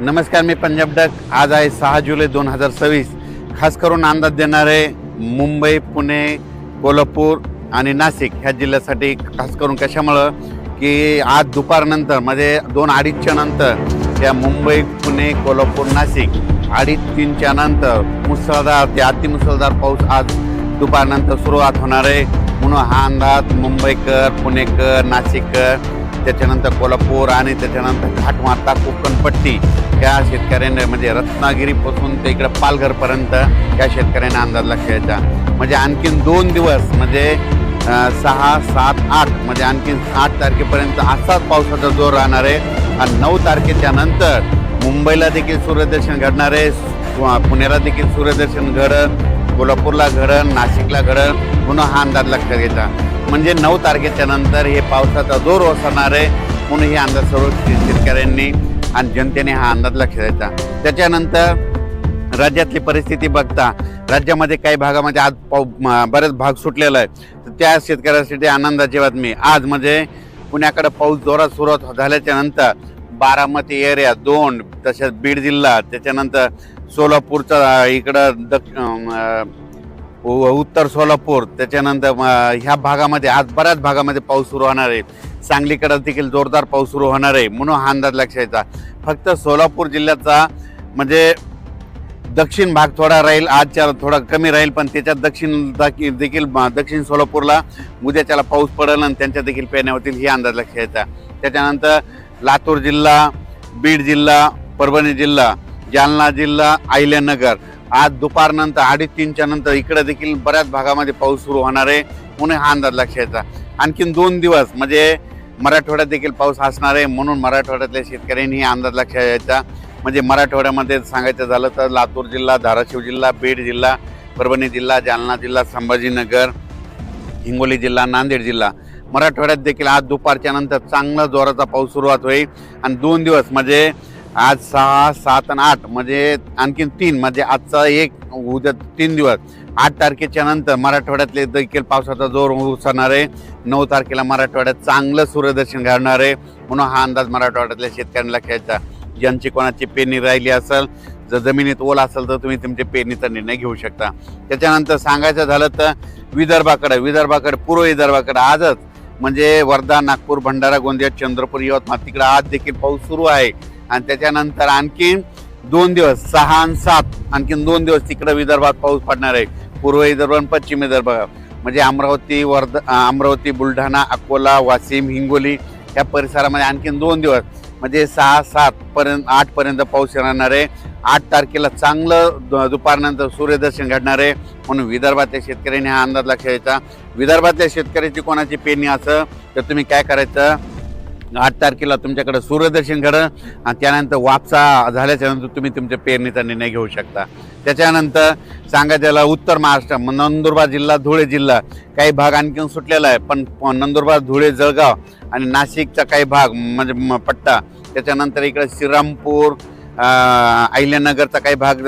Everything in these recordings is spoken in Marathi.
नमस्कार, मी पंजाब डक। आज आहे 6 जुलै 2026। खास करून अंदाज देणारे मुंबई, पुणे, कोल्हापूर आणि नाशिक ह्या जिल्ह्यासाठी खास करून कशामुळं की आज दुपारनंतर म्हणजे 2-2:30च्या नंतर या मुंबई, पुणे, कोल्हापूर, नाशिक 2:30-3च्या नंतर मुसळधार ते अतिमुसळधार पाऊस आज दुपारनंतर सुरुवात होणार आहे। म्हणून हा अंदाज मुंबईकर, पुणेकर, नाशिककर, त्याच्यानंतर कोल्हापूर आणि त्याच्यानंतर घाटमाता कोकणपट्टी या शेतकऱ्यांना म्हणजे रत्नागिरीपासून ते इकडे पालघरपर्यंत या शेतकऱ्यांना अंदाज लक्षात यायचा। म्हणजे आणखीन 2 दिवस म्हणजे 6, 7, 8 म्हणजे आणखीन 8 तारखेपर्यंत असाच पावसाचा जोर राहणार आहे। आणि 9 तारखेच्या नंतर मुंबईला देखील सूर्यदर्शन घडणार आहे, पुण्याला देखील सूर्यदर्शन घडल, कोल्हापूरला घडल, नाशिकला घडल, म्हणून हा अंदाज लक्षात घ्यायचा। म्हणजे 9 तारखेच्या नंतर हे पावसाचा जोर ओसरणार आहे, म्हणून हे अंदाज सर्व शेतकऱ्यांनी आणि जनतेने हा अंदाज लक्षात द्यायचा। त्याच्यानंतर राज्यातली परिस्थिती बघता राज्यामध्ये काही भागामध्ये आज बरेच भाग सुटलेला आहे, तर त्या शेतकऱ्यांसाठी आनंदाची बातमी। आज म्हणजे पुण्याकडे पाऊस जोरात सुरुवात झाल्याच्या नंतर बारामती एरिया 2, तसेच बीड जिल्हा, त्याच्यानंतर सोलापूरचा इकडं उत्तर सोलापूर, त्याच्यानंतर ह्या भागामध्ये आज बऱ्याच भागामध्ये पाऊस सुरू होणार आहे। सांगलीकडे देखील जोरदार पाऊस सुरू होणार आहे, म्हणून हा अंदाज लक्षात यायचा। फक्त सोलापूर जिल्ह्याचा म्हणजे दक्षिण भाग थोडा राहील, आजच्या थोडा कमी राहील, पण त्याच्यात दक्षिण सोलापूरला उद्याच्याला पाऊस पडेल आणि त्यांच्या देखील पेरण्या होतील, ही अंदाज लक्षात यायचा। त्याच्यानंतर लातूर जिल्हा, बीड जिल्हा, परभणी जिल्हा, जालना जिल्हा, अहिल्यानगर आज दुपारनंतर 2:30च्या नंतर इकडे देखील बऱ्याच भागामध्ये पाऊस सुरू होणार आहे, म्हणून हा अंदाज लक्षात यायचा। आणखीन 2 दिवस म्हणजे मराठवाड्यात देखील पाऊस असणार आहे, म्हणून मराठवाड्यातल्या शेतकऱ्यांनी हा अंदाज लक्षात यायचा। म्हणजे मराठवाड्यामध्ये सांगायचं झालं तर लातूर जिल्हा, धाराशिव जिल्हा, बीड जिल्हा, परभणी जिल्हा, जालना जिल्हा, संभाजीनगर, हिंगोली जिल्हा, नांदेड जिल्हा, मराठवाड्यात देखील आज दुपारच्या नंतर चांगला जोराचा पाऊस सुरुवात होईल। आणि 2 दिवस म्हणजे आज 6, 7 आणि 8 म्हणजे आणखीन 3 म्हणजे आजचा 1, उद्या 3 दिवस 8 तारखेच्या नंतर मराठवाड्यातले देखील पावसाचा जोर ओसरणार आहे। 9 तारखेला मराठवाड्यात चांगलं सूर्यदर्शन घडणार आहे, म्हणून हा अंदाज मराठवाड्यातल्या शेतकऱ्यांना लक्षात घ्यायचा। ज्यांची कोणाची पेरणी राहिली असेल, जर जमिनीत ओल असेल तर तुम्ही तुमच्या पेरणीचा निर्णय घेऊ शकता। त्याच्यानंतर सांगायचं झालं तर विदर्भाकडे पूर्व विदर्भाकडे आजच म्हणजे वर्धा, नागपूर, भंडारा, गोंदिया, चंद्रपूर, यवतमाळ तिकडे आज देखील पाऊस सुरू आहे। आणि त्याच्यानंतर आणखीन 2 दिवस 6 आणि 7 आणखीन 2 दिवस तिकडे विदर्भात पाऊस पडणार आहे। पूर्व विदर्भ आणि पश्चिम विदर्भ म्हणजे अमरावती, बुलढाणा, अकोला, वाशिम, हिंगोली या परिसरामध्ये आणखीन 2 दिवस म्हणजे 6, 7 8 पर्यंत पाऊस राहणार आहे। 8 तारखेला चांगलं दुपारनंतर सूर्यदर्शन घडणार आहे, म्हणून विदर्भातल्या शेतकऱ्यांनी हा अंदाज लक्षात घ्यायचा। विदर्भातल्या शेतकऱ्याची कोणाची पेरणी असं तर तुम्ही काय करायचं, 8 तारखेला तुमच्याकडे सूर्यदर्शन घडलं आणि त्यानंतर वापसा झाल्याच्या नंतर तुम्ही तुमच्या पेरणीचा निर्णय घेऊ शकता। त्याच्यानंतर सांगायला उत्तर महाराष्ट्र नंदुरबार जिल्हा, धुळे जिल्हा काही भाग आणखीन सुटलेला आहे, पण नंदुरबार, धुळे, जळगाव आणि नाशिकचा काही भाग म्हणजे पट्टा, त्याच्यानंतर इकडे श्रीरामपूर, अहिल्यानगरचा काही भाग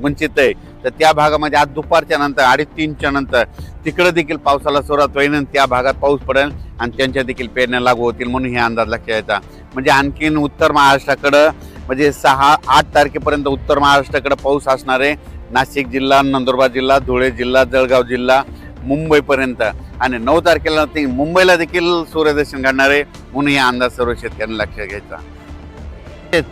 वंचित आहे, तर त्या भागामध्ये आज दुपारच्या नंतर 2:30च्या नंतर तिकडे देखील पावसाला सुरुवात होईल आणि त्या भागात पाऊस पडेल आणि त्यांच्या देखील पेरण्या लागू होतील, म्हणून हे अंदाज लक्षात यायचा। म्हणजे आणखीन उत्तर महाराष्ट्राकडं म्हणजे 6-8 तारखेपर्यंत उत्तर महाराष्ट्राकडे पाऊस असणार आहे। नाशिक जिल्हा, नंदुरबार जिल्हा, धुळे जिल्हा, जळगाव जिल्हा, मुंबईपर्यंत आणि 9 तारखेला मुंबईला देखील सूर्यदर्शन घडणार आहे, म्हणून हे अंदाज सर्व शेतकऱ्यांना लक्षात घ्यायचा।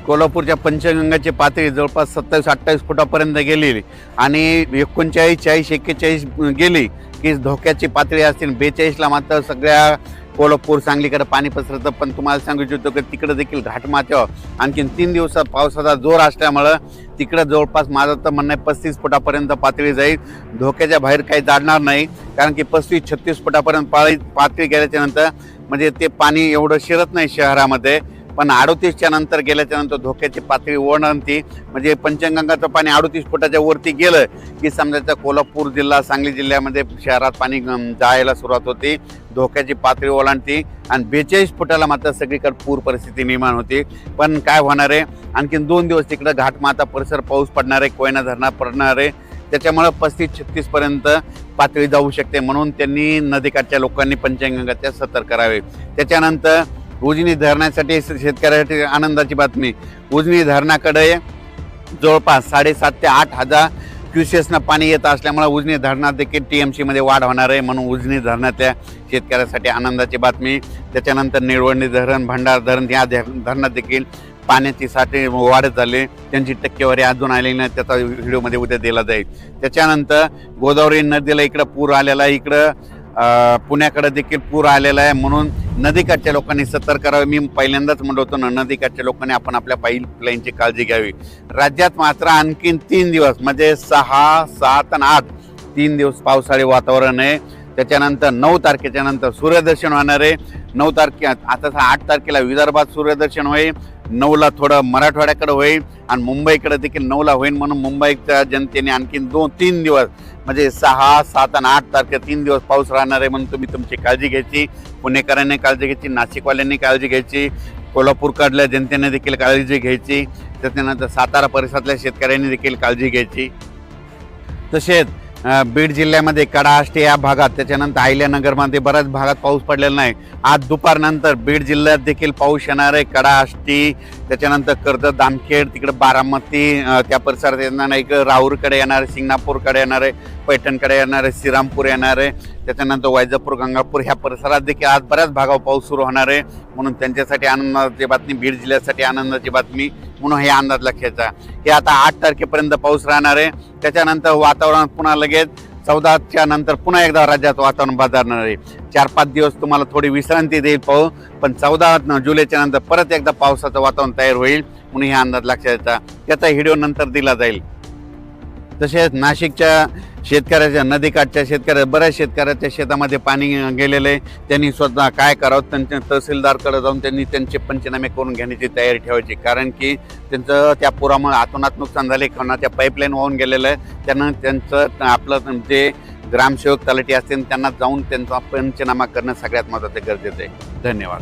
कोल्हापूरच्या पंचगंगाची पातळी जवळपास 27-28 फुटापर्यंत गेली आणि 39, 40, 41 गेली की धोक्याची पातळी असतील। 42ला मात्र सगळ्या कोल्हापूर, सांगलीकडे पाणी पसरतं, पण तुम्हाला सांगू इच्छितो की तिकडे देखील घाटमाथ्यावर आणखीन 3 दिवसात पावसाचा जोर असल्यामुळं तिकडे जवळपास माझं तर म्हणणं आहे 35 फुटापर्यंत पातळी जाईल। धोक्याच्या बाहेर काही जाणार नाही, कारण की 35-36 फुटापर्यंत पातळी गेल्याच्या नंतर म्हणजे ते पाणी एवढं शिरत नाही शहरामध्ये, पण 38च्या नंतर गेल्याच्या नंतर धोक्याची पातळी ओढणती म्हणजे पंचगंगाचं पाणी 38 फुटाच्या वरती गेलं की समजायचं कोल्हापूर जिल्हा, सांगली जिल्ह्यामध्ये शहरात पाणी जायला सुरुवात होती, धोक्याची पातळी ओलांडती आणि 42 फुटाला मात्र सगळीकडे पूर परिस्थिती निर्माण होती। पण काय होणार आहे, आणखीन 2 दिवस तिकडे घाटमाथा परिसर पाऊस पडणार आहे, कोयना धरणात पडणार आहे, त्याच्यामुळे 35-36 पर्यंत पातळी जाऊ शकते, म्हणून त्यांनी नदीकाठच्या लोकांनी पंचगंगाच्या सतर्क करावे। त्याच्यानंतर उजनी धरणासाठी शेतकऱ्यासाठी आनंदाची बातमी. उजनी धरणाकडे जवळपास 7.5 ते 8 हजार क्युसेसनं पाणी येत असल्यामुळे उजनी धरणात देखील TMC मध्ये वाढ होणार आहे, म्हणून उजनी धरणातल्या शेतकऱ्यासाठी आनंदाची बातमी. त्याच्यानंतर निळवंडी धरण, भंडार धरण या धरणात देखील पाण्याची साठे वाढत झाले, त्यांची टक्केवारी अजून आलेली नाही, त्याचा व्हिडिओमध्ये उद्या दिला जाईल. त्याच्यानंतर गोदावरी नदीला इकडं पूर आलेला आहे, इकडं पुण्याकडे देखील पूर आलेला आहे, म्हणून नदीकाठच्या लोकांनी सतर्क करावे. मी पहिल्यांदाच म्हणत होतो ना, नदीकाठच्या लोकांनी आपण आपल्या पाईपलाईनची काळजी घ्यावी. राज्यात मात्र आणखीन 3 दिवस म्हणजे 6, 7 आणि 8 3 दिवस पावसाळी वातावरण आहे. त्याच्यानंतर 9 तारखेच्या नंतर सूर्यदर्शन होणार आहे. 9 तारखे आता 8 तारखेला विदर्भात सूर्यदर्शन होईल, 9ला थोडं मराठवाड्याकडे होईल आणि मुंबईकडे देखील 9ला होईल, म्हणून मुंबईच्या जनतेने आणखीन 2-3 दिवस म्हणजे 6, 7 आणि 8 तारखे 3 दिवस पाऊस राहणार आहे, म्हणून तुम्ही तुमची काळजी घ्यायची. पुणेकरांनी काळजी घ्यायची, नाशिकवाल्यांनी काळजी घ्यायची, कोल्हापूरकडल्या जनतेने देखील काळजी घ्यायची, त्याच्यानंतर सातारा परिसरातल्या शेतकऱ्यांनी देखील काळजी घ्यायची. तसेच बीड जिल्ह्यामध्ये कडा आष्टी या भागात, त्याच्यानंतर अहिल्यानगरमध्ये बऱ्याच भागात पाऊस पडलेला नाही. आज दुपारनंतर बीड जिल्ह्यात देखील पाऊस येणार आहे. कडा आष्टी, त्याच्यानंतर कर्जत, जामखेड, तिकडे बारामती त्या परिसरात येणार आहे, इकडे राऊरकडे येणार आहे, सिंगणापूरकडे येणार आहे, पैठणकडे येणार आहे, श्रीरामपूर येणार आहे, त्याच्यानंतर वैजापूर, गंगापूर ह्या परिसरात देखील आज बऱ्याच भागावर पाऊस सुरू होणार आहे, म्हणून त्यांच्यासाठी आनंदाची बातमी, बीड जिल्ह्यासाठी आनंदाची बातमी, म्हणून हे अंदाज लक्षाचा. हे आता 8 तारखेपर्यंत पाऊस राहणार आहे. त्याच्यानंतर वातावरण पुन्हा लगेच 14च्या नंतर पुन्हा एकदा राज्यात वातावरण बदलणार आहे. 4-5 दिवस तुम्हाला थोडी विश्रांती देईल पाऊस, पण 14 जुलैच्या नंतर परत एकदा पावसाचं वातावरण तयार होईल, म्हणून हे अंदाज लक्षाचा. त्याचा व्हिडिओ नंतर दिला जाईल. तसेच नाशिकच्या शेतकऱ्याच्या, नदीकाठच्या शेतकऱ्या, बऱ्याच शेतकऱ्याच्या शेतामध्ये पाणी गेलेलं आहे. त्यांनी स्वतः काय करावं, त्यांच्या तहसीलदारकडे जाऊन त्यांनी त्यांचे पंचनामे करून घेण्याची तयारी ठेवायची, कारण की त्यांचं त्या पुरामुळे आतोनात नुकसान झाले, किंवा त्या पाईपलाईन वाहून गेलेलं आहे. त्यांना त्यांचं आपलं जे ग्रामसेवक तलाठी असतील त्यांना जाऊन त्यांचा पंचनामा करणं सगळ्यात महत्त्वाचं गरजेचं आहे. धन्यवाद.